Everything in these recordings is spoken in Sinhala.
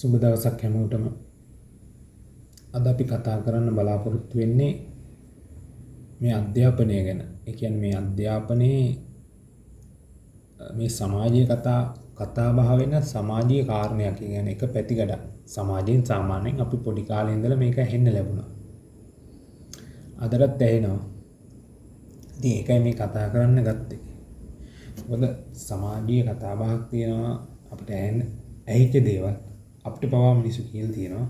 සුබ දවසක් හැමෝටම. අද අපි කතා කරන්න බලාපොරොත්තු වෙන්නේ මේ අධ්‍යාපනය ගැන. ඒ කියන්නේ මේ අධ්‍යාපනයේ මේ සමාජීය කතා බහ වෙන සමාජීය කාරණයක් කියන එක පැතිකඩක්. සමාජයෙන් සාමාන්‍යයෙන් අපි පොඩි කාලේ ඉඳලා මේක ඇහෙන්න ලැබුණා. අදටත් ඇහෙනවා. ඉතින් ඒකයි මේ කතා කරන්න ගත්තේ. මොකද සමාජීය කතා බහක් තියෙනවා අපිට ඇහිච්ච දේවල් අපිට පවා මිනිස්සු කියලා තියෙනවා.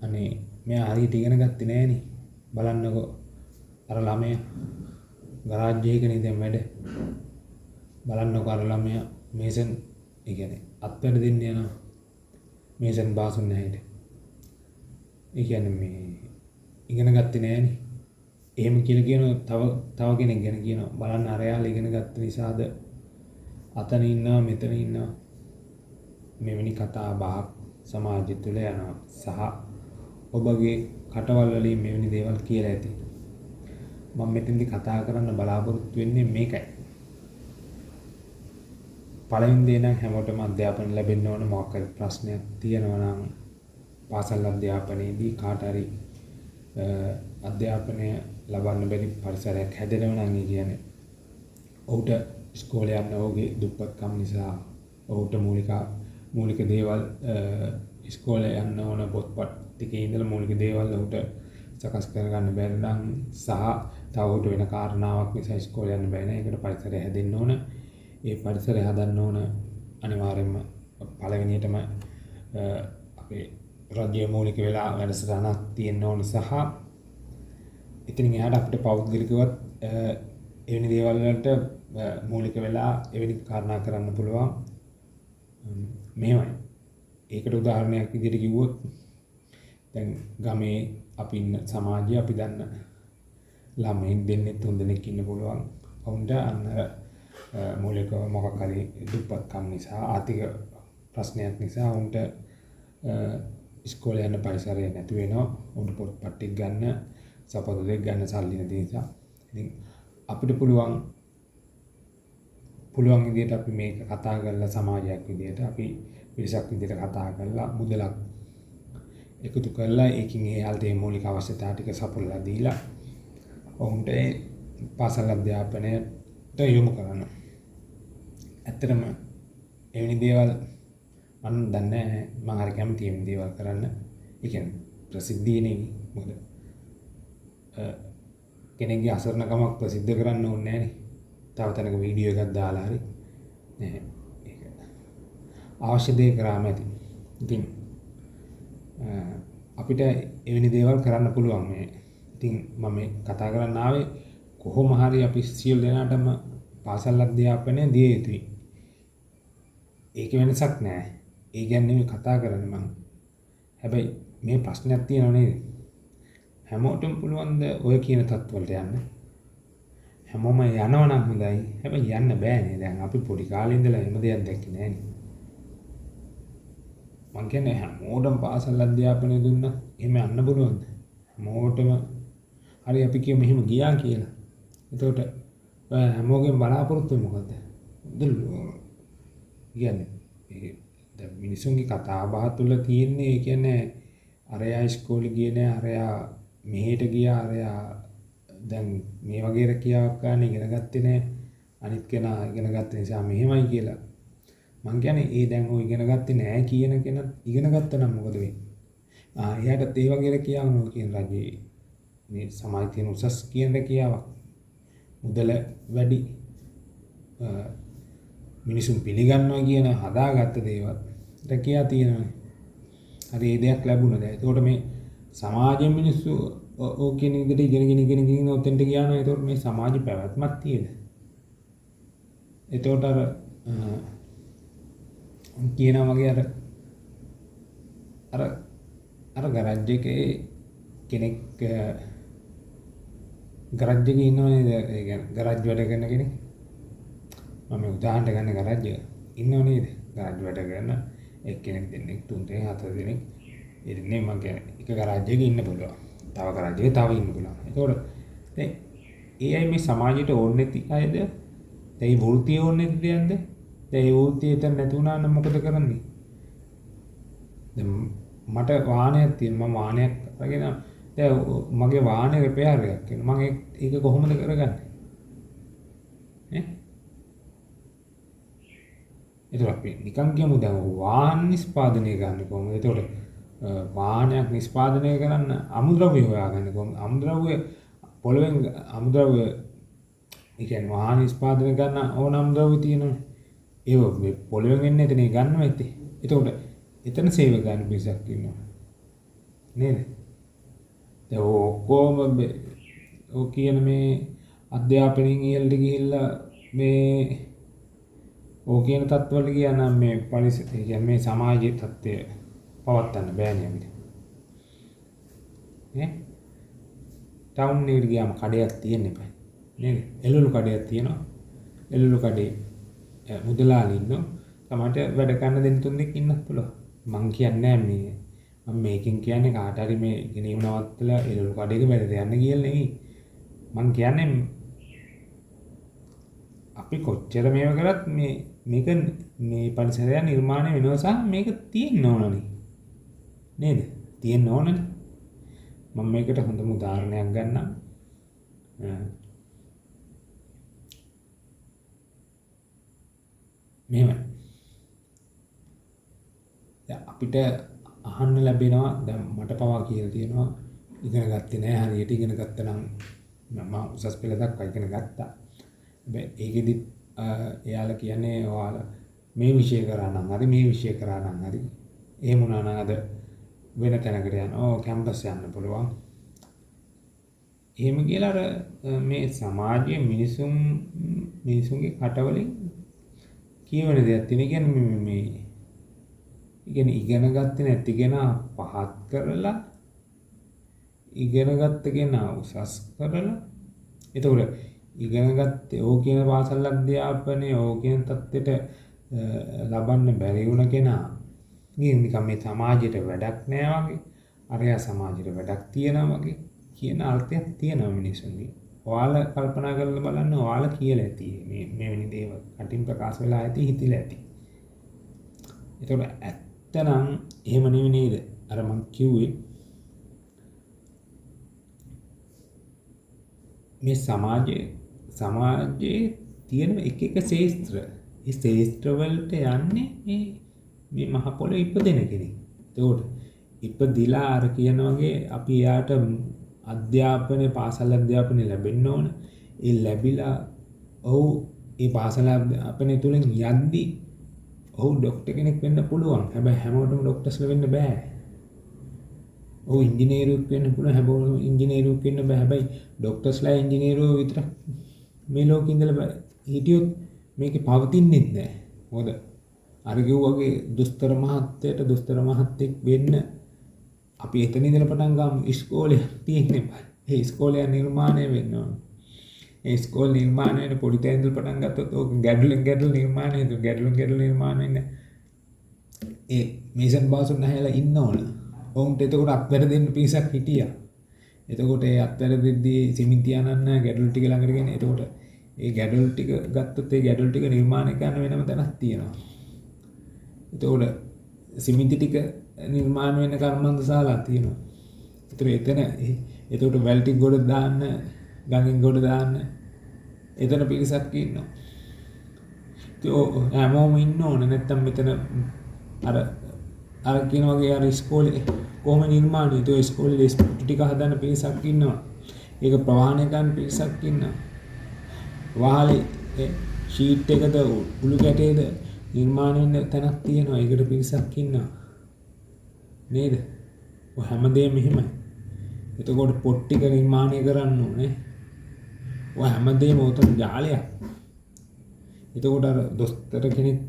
අනේ මෙයා හරියට ඉගෙන ගත්තේ නෑනේ. බලන්නකෝ අර ළමයා ගරාජ් එකකනේ දැන් වැඩ. බලන්නකෝ අර ළමයා මේසන් ඒ කියන්නේ අත්වැඩ දෙන්න යනවා. මේසන් බාසුන් නැහැට. ඒ කියන්නේ මේ ඉගෙන ගත්තේ නෑනේ. එහෙම කියලා කියන තව කෙනෙක් ගැන කියනවා. බලන්න අරයාලා ඉගෙන ගත්ත නිසාද අතන ඉන්නවා මෙතන ඉන්නවා. මෙවැනි කතා බහක් සමාජය තුළ යනවා. සහ ඔබගේ කටවල් වලින් මෙවැනි දේවල් කියලා ඇති. මම මෙතෙන්දි කතා කරන්න බලාපොරොත්තු වෙන්නේ මේකයි. පළවෙනි දේ නම් හැමෝටම අධ්‍යාපන ලැබෙන්න ඕන. මොකක් හරි ප්‍රශ්නයක් තියෙනවා නම් පාසල් අධ්‍යාපනයේදී කාට හරි අධ්‍යාපනය ලබන්න බැරි පරිසරයක් හැදෙනවා නම් ඒ කියන්නේ ඔහුට ඉස්කෝලේ යන්න ඔහුගේ දුප්පත්කම් නිසා ඔහුට මූලික දේවල් ඉස්කෝලේ යන්න ඕන පොත්පත් ටිකේ ඉඳලා මූලික දේවල් ඔහුට සකස් කරගන්න බැරි නම් සහ තව ඔහුට වෙන කාරණාවක් නිසා ඉස්කෝලේ යන්න බැහැ නේ. ඒකට පරිසරය හැදෙන්න ඕන. ඒ පරිසරය හදන්න ඕන අනිවාර්යයෙන්ම පළවෙනියටම අපේ රාජ්‍ය මූලික වෙලා වැඩසටහනක් තියෙන්න ඕන සහ ඉතින් එහාට අපිට පෞද්ගලිකවත් එවැනි දේවල් වලට මූලික වෙලා එවැනි කාරණා කරන්න පුළුවන්. මෙහෙමයි. ඒකට උදාහරණයක් විදිහට කිව්වොත් දැන් ගමේ අපි ඉන්න සමාජයේ අපි දන්න ළමයින් දෙන්නේ තුන් දෙනෙක් ඉන්න පුළුවන්. වුන්ට අන්න මූලික මොකක් හරි දුප්පත්කම් නිසා ආර්ථික ප්‍රශ්නයක් නිසා වුන්ට ඉස්කෝලේ යන පරිසරය නැති වෙනවා. උන්ට පොත්පත් ටික ගන්න සපත්තු දෙක ගන්න සල්ලි නැති නිසා. ඉතින් අපිට පුළුවන් විදිහට අපි මේක කතා කරලා සමාජයක් විදිහට අපි පිරිසක් විදිහට කතා කරලා මුදලක් එකතු කරලා ඒකින් එයාලට මේ මූලික අවශ්‍යතා ටික සපුරලා දීලා ඔවුන්ට පාසල් අධ්‍යාපනයට යොමු කරන්න. ඇත්තටම එවැනි දේවල් මම දන්නේ මම හරි කැමතියි එවැනි දේවල් කරන්න. ඒ කියන්නේ ප්‍රසිද්ධියනේ. මොකද කෙනෙක්ගේ අසරණකමක් ප්‍රසිද්ධ කරන්න ඕනේ නෑනේ. තව තැනක වීඩියෝ එකක් දාලා හරි නෑ. ඒක අවශ්‍ය දේ කරාම ඇති. ඉතින් අපිට එවැනි දේවල් කරන්න පුළුවන් මේ. ඉතින් මම කතා කරන්න ආවේ කොහොම හරි අපි සියලු දෙනාටම පාසල් අධ්‍යාපනය දිය යුතුයි. ඒක වෙනසක් නෑ. ඒ ගැන නෙමෙයි කතා කරන්නේ මම. හැබැයි මේ ප්‍රශ්නයක් තියෙනව නේද? හැමෝටම පුළුවන් ද ඔය කියන තත්ත්වවලට යන්න? හැමෝම යනවා නම් හොඳයි. හැබැයි යන්න බෑනේ. දැන් අපි පොඩි කාලේ ඉඳලා එහෙම දෙයක් දැක්කේ නෑනේ. මං කියන්නේ හැමෝටම පාසල් අධ්‍යාපනය දුන්නා එහෙම යන්න පුළුවන්ද? හැමෝටම හරි අපි කියමු එහෙම ගියා කියලා. එතකොට හැමෝගෙම බලාපොරොත්තු මොකද්ද? කියන්නේ දැන් මිනිසුන්ගේ කතා බහ තුළ තියෙන්නේ ඒ කියන්නේ අරයා ඉස්කෝලේ ගියේ නෑ, අරයා මෙහෙට ගියා, අරයා දැන් මේ වගේ රැකියාවක් ගන්න ඉගෙන ගත්තේ නෑ, අනිත් කෙනා ඉගෙන ගත්ත නිසා මෙහෙමයි කියලා. මං කියන්නේ ඒ දැන් ඔය ඉගෙන ගත්තේ නෑ කියන කෙනා ඉගෙන ගත්තා නම් මොකද වෙන්නේ? එයාටත් ඒ වගේ රැකියාවක් නෝ කියන රජයේ මේ සමාජ තියෙන උසස් කියන රැකියාවක්. මුදල වැඩි මිනිසුන් පිළිගන්නවා කියන හදාගත්ත දේවල් රැකියාව තියෙනවානේ. හරි ඒ දෙයක් ලැබුණා. ඒතකොට මේ සමාජයේ මිනිස්සු ඕක කියන විදිහට ඉගෙන ඔතෙන්ට ගියා නම් ඒතකොට මේ සමාජ පැවැත්මක් තියෙද? ඒතකොට කියනවා වගේ අර ගරාජ් එකේ කෙනෙක් ගරාජ් එකේ ඉන්නවනේ. ඒ කියන්නේ ගරාජ් වැඩ කරන කෙනෙක්. මම උදාහරණයක් ගන්න ගරාජ් එක ඉන්නව නේද? ගරාජ් වැඩ කරන එක්කෙනෙක් දෙන්නෙක් තුන් දෙනෙක් හතර දෙනෙක් ඉන්නේ. මම කියන්නේ එක ගරාජ් එකේ ඉන්න පුළුවන්. තව ගරාජ් එකේ තව ඉන්න පුළුවන්. ඒතකොට දැන් ඒ අය මේ සමාජයට ඕනේ නැති අයද? දැන් මේ වෘත්තිය ඕනේ නැති දෙයක්ද? දැන් ඒ වෘත්තිය එතන නැති වුණා නම් මොකද කරන්නේ? දැන් මට වාහනයක් තියෙනවා. මම වාහනයක් අරගෙන දැන් මගේ වාහනේ රිපෙයාර් එකක් වෙනවා. මම ඒක කොහොමද කරගන්නේ? ඈ? ඒතර අපි නිකන් කියමු දැන් වාහන නිෂ්පාදනය කරන්නේ කොහොමද? ඒතකොට වාහනයක් නිෂ්පාදනය කරන්න අමුද්‍රව්‍ය හොයාගන්නේ කොහොමද? අමුද්‍රව්‍ය පොළවෙන් අමුද්‍රව්‍ය ඒ කියන්නේ වාහන නිෂ්පාදනය කරන්න ඕන අමුද්‍රව්‍ය තියෙනවනේ. ඒව මේ පොළවෙන් එන්නේ එතන ගන්නවා ඇත්තේ. ඒතකොට එතන සේව ගන්න පිරිසක් ඉන්නවා. නේද? දැන් ඔක්කොම ඔය කියන මේ අධ්‍යාපනයෙන් ඉහළට ගිහිල්ලා මේ ඔය කියන තත්ත්වවල ගියා නම් මේ පරිසර කියන්නේ මේ සමාජයේ තත්ත්වය පවත්වන්න බෑනේ අපිට. නේ? ටවුන් එකට ගියාම කඩයක් තියෙන්න එපා. නේද? එළවලු කඩයක් තියෙනවා. එළවලු කඩේ මුදලාලි ඉන්නවා. තමට වැඩ කරන්න දෙන්න තුන් දෙනෙක් ඉන්නත් පුළුවන්. මං කියන්නේ මේ මම මේකෙන් කියන්නේ කාට හරි මේ ගෙනීම නවත්තලා එළවලු කඩේක වැඩට යන්න කියලා නෙවෙයි. මං කියන්නේ අපි කොච්චර මේව කරත් මේක මේ පරිසරය නිර්මාණය වෙනවා සහ මේක තියෙන්න ඕනනේ. නේද? තියෙන්න ඕනනේ. මම මේකට හොඳම උදාහරණයක් ගන්නම්. මෙහෙම. දැන් අපිට අහන්න ලැබෙනවා දැන් මට පවා කියලා තියෙනවා ඉගෙන ගත්තේ නැහැ හරියට ඉගෙන ගත්තා නම් මම උසස් පෙළ දක්වා ඉගෙන ගත්තා. හැබැයි ඒකෙදි එයාලා කියන්නේ ඔයාලා මේ විෂය කරා නම් හරි මේ විෂය කරා නම් හරි එහෙම වුණා නම් අද වෙන තැනකට යනවා කැම්පස් යන්න පුළුවන්. එහෙම කියලා අර මේ සමාජයේ මිනිසුන්ගේ කටවලින් කියවන දෙයක් තියෙන. කියන්නේ මේ ඉගෙන ගත්තේ නැති කෙනා පහත් කරලා ඉගෙන ගත්ත කෙනා උසස් කරලා එතකොට ඉගෙන ගත්තේ ඕ කියන පාසල් අධ්‍යාපනයේ ඕ කියන තත්ත්වයට ලබන්න බැරි වුණ කෙනා නිකන් මේ සමාජයට වැඩක් නෑ වගේ අරයා සමාජයට වැඩක් තියනවා වගේ කියන අර්ථයක් තියෙනවා මිනිසුන්ගේ. ඔයාලා කල්පනා කරලා බලන්න ඔයාලා කියලා ඇති මේ මෙවැනි දේවල් කටින් ප්‍රකාශ වෙලා ඇති හිතිලා ඇති. ඒතකොට ඇත්තනම් එහෙම නෙවෙයි නේද? අර මං කිව්වේ මේ සමාජයේ තියෙන එක එක ශාස්ත්‍ර. ඒ ශාස්ත්‍ර වලට යන්නේ මේ මහ පොළොවේ ඉපදෙන කෙනෙක්. ඒතකොට ඉපදිලා අර කියන වගේ අපි යාට අධ්‍යාපනය පාසල් අධ්‍යාපනය ලැබෙන්න ඕන. ඒ ලැබිලා ඔහු ඒ පාසල් අධ්‍යාපනය තුලින් යද්දී ඔහු ડોක්ටර් කෙනෙක් වෙන්න පුළුවන්. හැබැයි හැමෝටම ડોක්ටර්ස්ලා වෙන්න බෑ. ඔහු ඉංජිනේරුවෙක් වෙන්න පුළුවන්. හැබැයි ඉංජිනේරුවෙක් වෙන්න බෑ. හැබැයි ડોක්ටර්ස්ලා ඉංජිනේරුවෝ විතරක් මේ ලෝකෙ ඉඳලා හිටියොත් මේකේ පවතින්නේ නැහැ. මොකද අර කිව්වාගේ දුස්තර මහත්තයට දුස්තර මහත්තෙක් වෙන්න අපි එතන ඉඳලා පටන් ගමු. ඉස්කෝලේ තියෙන්නේ. ඒ ඉස්කෝලේ නිර්මාණය වෙන්න ඕන. ඒ ඉස්කෝලේ නිර්මාණය වෙන පොඩි තැන ඉඳලා පටන් ගත්තොත් ඕක ගැඩලු නිර්මාණය වෙන ගැඩලු නිර්මාණය වෙන ඒ මේසන් බාසුන් නැහැලා ඉන්න ඕන. ඔවුන්ට එතකොට අත්වැඩ දෙන්න පිරිසක් හිටියා. එතකොට ඒ අත්වැඩ දෙද්දී සිමෙන්ති අනන්න ගැඩලු ටික ළඟට ගෙන එතකොට ඒ ගැඩලු ටික ගත්තොත් ඒ ගැඩලු ටික නිර්මාණය කරන්න වෙනම තැනක් තියෙනවා. එතකොට සිමෙන්ති ටික නිර්මාණය වෙන කර්මාන්ත ශාලා තියෙනවා. එතකොට වැල් ටික ගොඩ දාන්න, ගඟෙන් ගොඩ දාන්න එතන පිරිසක් ඉන්නවා. ඒ හැමෝම ඉන්න ඕන. නැත්තම් මෙතන අර කියන වගේ අර ඉස්කෝලේ කොහොම නිර්මාණය ඒ ඉස්කෝලේ ස්පොට් ටික හදන්න පිරිසක් ඉන්නවා. ඒක ප්‍රවාහනය කරන්න පිරිසක් ඉන්නවා. වහලේ ෂීට් එකද උළු කැටේද නිර්මාණය වෙන තැනක් තියෙනවා. ඒකට පිරිසක් ඉන්නවා. නේද? ඔය හැමදේම එහෙමයි. එතකොට පොත් ටික නිර්මාණය කරන්න ඕනේ. ඔය හැමදේම උතන ජාලයක්. එතකොට අර දොස්තර කෙනෙක්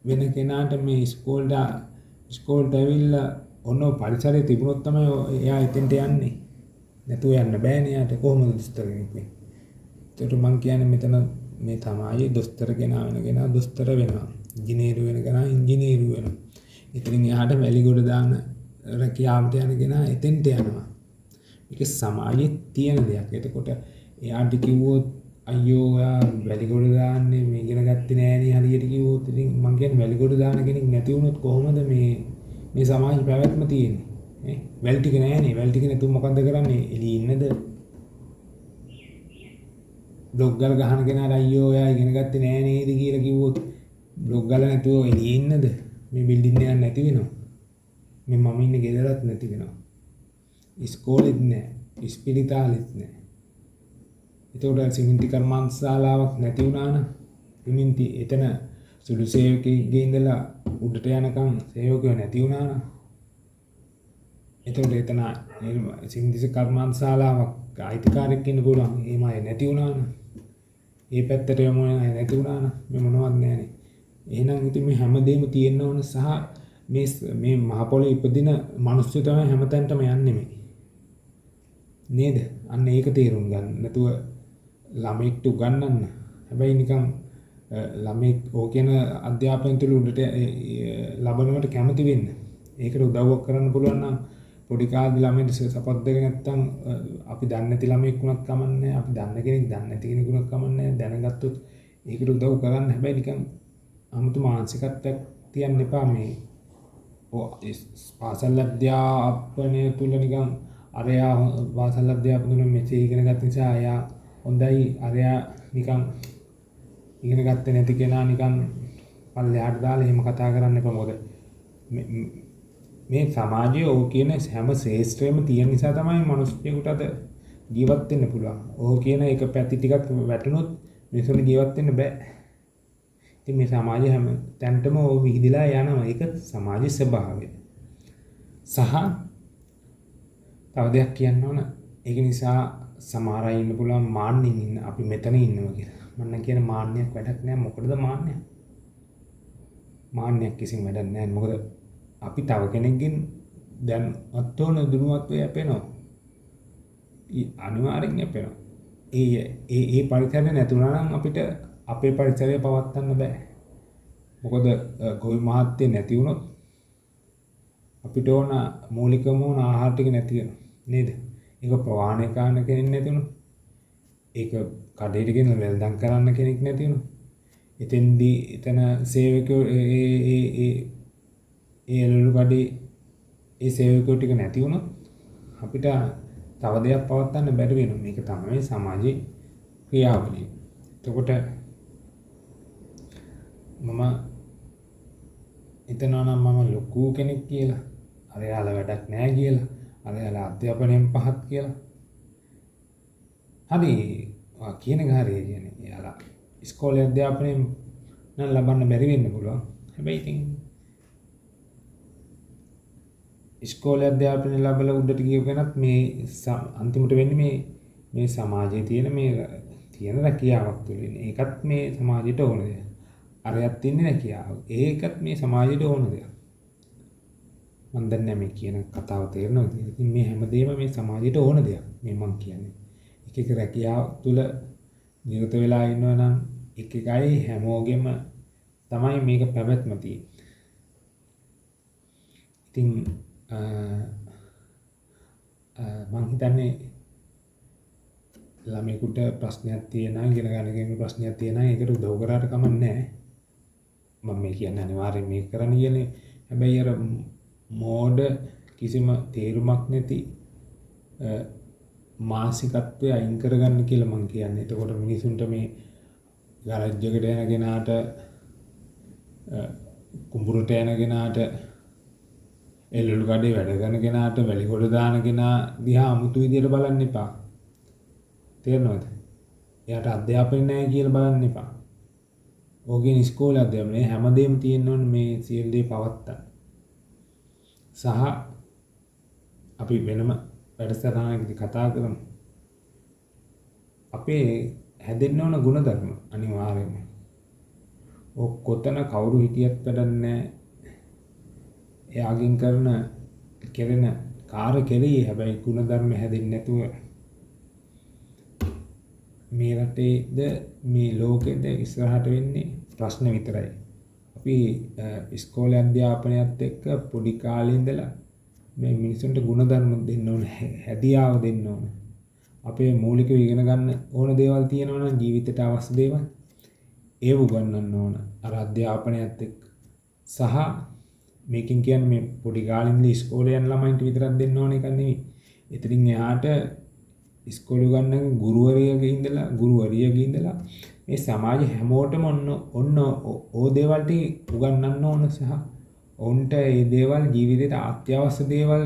වෙන කෙනාට මේ ඉස්කෝලේට ඇවිල්ලා ඔන්න පරිසරයේ තිබුණොත් තමයි එයා එතෙන්ට යන්නේ. නැතුව යන්න බෑනේ යාට කොහොමද දොස්තර කෙනෙක් වෙන්නේ. ඒකට මම කියන්නේ මෙතන මේ සමාජයේ දොස්තර කෙනා වෙන කෙනා දොස්තර වෙනවා. ඉංජිනේරු වෙන කෙනා ඉංජිනේරු වෙනවා. ඉතින් එයාට වැලිගොඩ දාන රැකියාවට යන කෙනා එතෙන්ට යනවා. මේක සමාජයේ තියෙන දෙයක්. එතකොට එයාට කිව්වොත් අයියෝ ඔයා වැලිගොඩ දාන්නේ මේ ඉගෙන ගත්තේ නෑනේ හරියට කිව්වොත් ඉතින් මං කියන්නේ වැලිගොඩ දාන කෙනෙක් නැති වුණොත් කොහොමද මේ මේ සමාජ පැවැත්ම තියෙන්නේ. වැල් ටික නෑනේ. වැල් ටික නැතුව මොකද්ද කරන්නේ? එළියේ ඉන්නද? බ්ලොග් ගල ගහන කෙනාට අයියෝ ඔයා ඉගෙන ගත්තේ නෑ නේද කියලා කිව්වොත් බ්ලොග් ගල නැතුව එළියේ ඉන්නද? මේ බිල්ඩින් එක නැති වෙනවා. මේ මම ඉන්නේ ගෙදරත් නැති වෙනවා. ඉස්කෝලෙත් නෑ. ඉස්පිරිතාලෙත් නෑ. ඒතකොට සිමෙන්ති කර්මාන්තශාලාවක් නැති වුණා නම් සිමෙන්ති එතන සුළු සේවකයෙක්ගේ ඉඳලා උඩට යනකම් සේවකයෝ නැති වුණා නම් එතකොට එතන සිමෙන්ති කර්මාන්තශාලාවක් අයිතිකාරයෙක් ඉන්න පුළුවන්. එහෙම අය නැති වුණා නම් ඒ පැත්තට යමු නැති වුණා නම් මේ මොනවත් නැහැනේ. එහෙනම් ඉතින් මේ හැමදේම තියෙන්න ඕන සහ මේ මහ පොළේ ඉපදින මිනිස්සු තමයි හැමතැනටම යන්නේ මේ. නේද? අන්න ඒක තේරුම් ගන්න. නැතුව ළමෙක්ට උගන්වන්න. හැබැයි නිකන් ළමෙක් ඕකේන අධ්‍යාපනය තුළ උඩට ලබනවට කැමති වෙන්න. ඒකට උදව්වක් කරන්න පුළුවන් නම් පොඩි කාලේ ළමයින්ට සපොත් දෙක නැත්තම් අපි දන්නේ නැති ළමෙක් වුණත් කමන්නේ. අපි දන්න කෙනෙක් දන්නේ නැති කෙනෙක් වුණත් කමන්නේ. දැනගත්තොත් ඒකට උදව් කරන්න. හැබැයි නිකන් 아무තු මානසිකත්වයක් තියන්න එපා මේ. පාසල් අධ්‍යාපනය තුළ නිකන් අරයා පාසල් අධ්‍යාපනය මෙසේ ඉගෙන ගත්ත නිසා එයා හොඳයි අරයා නිකන් ඉගෙන ගත්තේ නැති කෙනා නිකන් පල්ලෙහාට දාලා එහෙම කතා කරන්න එපා. මොකද මේ සමාජයේ ඕක කියන හැම ශ්‍රේෂ්ඨයම තියෙන නිසා තමයි මිනිස්සුන්ට අද ජීවත් වෙන්න පුළුවන්. ඕක කියන එක පැති ටිකක් වැටුනොත් මිනිස්සුන්ට ජීවත් වෙන්න බෑ. ඉතින් මේ සමාජය හැම තැනටම ඕක විහිදලා යනවා. ඒක සමාජයේ ස්වභාවය. සහ තව දෙයක් කියන්න ඕන. ඒක නිසා සමහර අය ඉන්න පුළුවන් මාන්නෙන් ඉන්න අපි මෙතන ඉන්නවා කියලා. මම කියන මාන්නයක් වැඩක් නෑ. මොකටද මාන්නය? මාන්නයක් කිසිම වැඩක් නෑ. මොකද අපි තව කෙනෙක්ගෙන් දැන් අත්වන දුනුවත් වේ යැපෙනවා. අනිවාර්යෙන් යැපෙනවා. ඒ පරිසරය නැතුණා නම් අපිට අපේ පරිසරය පවත්වන්න බෑ. මොකද ගොවි මහත්ය නැති වුණොත් අපිට ඕන මූලිකම ඕන ආහාර ටික නැති වෙනවා. නේද? ඒක ප්‍රවාහනය කරන කෙනෙක් නැති වුණොත් ඒක කඩේට ගෙන වෙල්දම් කරන්න කෙනෙක් නැති වුණොත් එතෙන්දී එතන සේවකයෝ ඒ එළවලු කඩේ ඒ සේවකයෝ ටික නැති වුණොත් අපිට තව දෙයක් පවත්වන්න බැරි වෙනවා. මේක තමයි සමාජයේ ක්‍රියාවලිය. එතකොට මම හිතනවා නම් මම ලොකු කෙනෙක් කියලා, අරයාලා වැඩක් නැහැ කියලා, අරයාලා අධ්‍යාපනයෙන් පහත් කියලා. හරි කියන එක හරිය කියන්නේ. එයාලා ඉස්කෝලේ අධ්‍යාපනයෙන් නම් ලබන්න බැරි වෙන්න පුළුවන්. හැබැයි ඉතින් ඉස්කෝලේ අධ්‍යාපනය ලැබලා උඩට ගිය කෙනත් මේ අන්තිමට වෙන්නේ මේ සමාජයේ තියෙන රැකියාවක් තුළින්. ඒකත් මේ සමාජයට ඕන දෙයක්. අරයත් ඉන්නේ රැකියාව. ඒකත් මේ සමාජයට ඕන දෙයක්. මම දන්නේ මේ කියන කතාව තේරෙනවද? ඉතින් මේ හැමදේම මේ සමාජයට ඕන දෙයක්. මේ මම කියන්නේ. එක රැකියාව තුළ නිරත වෙලා ඉන්නවා නම් එකයි හැමෝගෙම තමයි මේක පැවැත්ම තියෙන්නේ. ඉතින් මං හිතන්නේ ළමයෙකුට ප්‍රශ්නයක් තියෙනවා, ඉගෙන ගන්න කෙනෙකුට ප්‍රශ්නයක් තියෙනවා, ඒකට උදව් කරාට කමක් නැහැ. මම මේ කියන්නේ අනිවාර්යෙන් මේක කරන්න කියන්නේ. හැබැයි අර මෝඩ කිසිම තේරුමක් නැති මානසිකත්වය අයින් කරගන්න කියලා මං කියන්නේ. එතකොට මිනිසුන්ට මේ ගරජ් එකට යන කෙනාට කුඹුරට යන කෙනාට එළවලු කඩේ වැඩ කරන කෙනාට වැලි කොට දාන කෙනා දිහා අමුතු විදියට බලන්න එපා. තේරෙනවද? එයාට අධ්‍යාපනය නැහැ කියලා බලන්න එපා. ඕකේ ඉස්කෝලේ අධ්‍යාපනය හැමදේම තියෙන්න ඕනේ මේ සියලු දේ පවත්තා. සහ අපි වෙනම වැඩසටහනකදී කතා කරමු. අපේ හැදෙන්න ඕන ගුණධර්ම අනිවාර්යයෙන්ම. කොතන කවුරු හිටියත් වැඩක් නැහැ. එයාගෙන් කෙරෙන කාර්ය කෙරෙහි හැබැයි ගුණධර්ම හැදෙන්නේ නැතුව මේ රටේද මේ ලෝකෙද ඉස්සරහට වෙන්නේ ප්‍රශ්න විතරයි. අපි ඉස්කෝලේ අධ්‍යාපනයත් එක්ක පොඩි කාලේ ඉඳලා මේ මිනිසුන්ට ගුණධර්ම දෙන්න ඕන, හැදියාව දෙන්න ඕන. අපේ මූලිකව ඉගෙන ගන්න ඕන දේවල් තියෙනවා නම් ජීවිතයට අවශ්‍ය දේවල් ඒව උගන්වන්න ඕන. අර අධ්‍යාපනයත් එක්ක සහ මේකින් කියන්නේ මේ පොඩි කාලේ ඉඳලා ඉස්කෝලේ යන ළමයින්ට විතරක් දෙන්න ඕන එකක් නෙවෙයි. එතනින් එහාට ඉස්කෝලේ ගන්න ගුරුවරියගේ ඉඳලා මේ සමාජ හැමෝටම ඔන්න ඕ දේවල් ටික උගන්වන්න ඕන සහ ඔවුන්ට මේ දේවල් ජීවිතේට අත්‍යවශ්‍ය දේවල්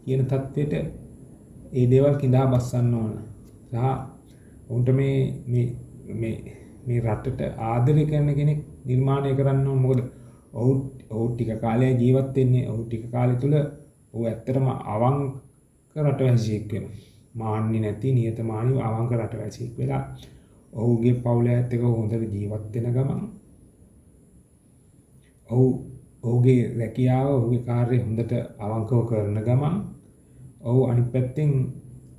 කියන தത്വෙට ඒ දේවල් කිඳා බස්සන්න ඕන. සහ ඔවුන්ට මේ රටට ආදරය කරන කෙනෙක් නිර්මාණය කරන්න ඕන. මොකද ඔව් ටික කාලයක් ජීවත් වෙන්නේ ඔව් ටික කාලය තුල ඔව් ඇත්තටම අවංක රටවැසියෙක් වෙනවා. මාන්නේ නැති නියතමානීව අවංක රටවැසියෙක් වෙලා ඔහුගේ පවුලත් එක්ක හොඳට ජීවත් වෙන ගමන් ඔහුගේ රැකියාව ඔහුගේ කාර්යය හොඳට අවංකව කරන ගමන් ඔහු අනිත් පැත්තෙන්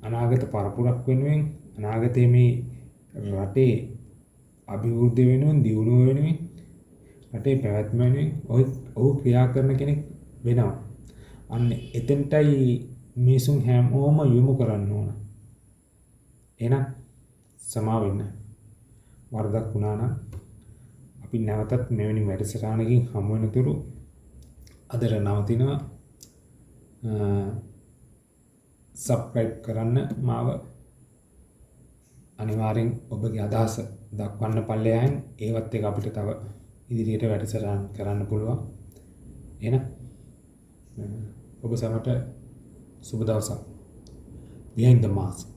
අනාගත පරපුරක් වෙනුවෙන් අනාගතයේ මේ රටේ අභිවෘද්ධිය වෙනුවෙන් දියුණුව වෙනුවෙන් රටේ පැවැත්ම වෙනුවෙන් ඔහු ක්‍රියා කරන කෙනෙක් වෙනවා. අන්න එතෙන්ටයි මිනිසුන් හැමෝම යොමු කරන්න ඕන. එහෙනම් සමා වෙන්න. වරදක් වුණා නම් අපි නැවතත් මෙවැනි වැඩසටහනකින් හමු වෙනතුරු අදට නවතිනවා. සබ්ස්ක්‍රයිබ් කරන්න මාව අනිවාර්යෙන් ඔබගේ අදහස දක්වන්න පල්ලෙයන් ඒවත් එක අපිට තව ඉදිරියට වැඩසටහන් කරන්න පුළුවන්. එහෙනම් ඔබ සමට සුබ දවසක්. Behind the mask.